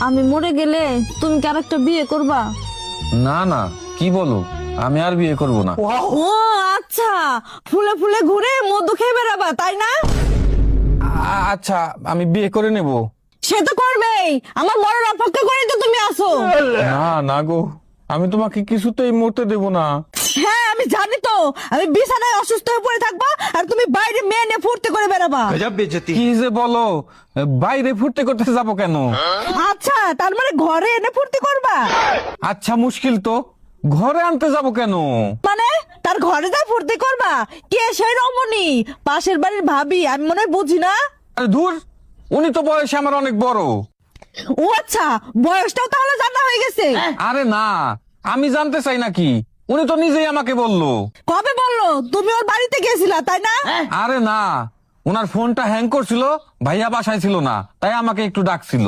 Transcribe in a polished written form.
আমি মরে গেলে তুমি কি আরেকটা বিয়ে করবা? না না, কি বলো, আমি আর বিয়ে করব না। ও আচ্ছা, ফুলে ফুলে ঘুরে মধু খেয়ে বেড়াবা তাই না? আচ্ছা, আমি বিয়ে করে নেব। সে তো করবেই, আমার মরার অপেক্ষা করে তো তুমি আসো। না না গো, আমি তোমাকে কিছুতেই মরতে দেব না। হ্যাঁ আমি জানি তো, আমি বিছানায় অসুস্থ হয়ে পড়ে থাকবো আর তুমি বাইরে মেয়ে নিয়ে ফুর্তি করে বেড়াবা। কি যে বলো, বাইরে ফুর্তি করতে যাব কেন? আচ্ছা তার মানে ঘরে এনে ফুর্তি করবা? আচ্ছা মুশকিল তো, ঘরে আনতে যাব কেন? মানে তার ঘরে যা ফুর্তি করবা? কে সেই রমণী? পাশের বাড়ির ভাবি? আমি মনে হয় বুঝি না। আরে ধুর, উনি তো বয়সে আমার অনেক বড়। ও আচ্ছা, বয়সটাও তাহলে জানা হয়ে গেছে। আরে না, আমি জানতে চাই নাকি, উনি তো নিজেই আমাকে বললো। কবে বললো? তুমি ওর বাড়িতে গেছিলা তাই না? আরে না, ওনার ফোনটা হ্যাং করছিল, ভাইয়া বাসায় ছিল না, তাই আমাকে একটু ডাকছিল।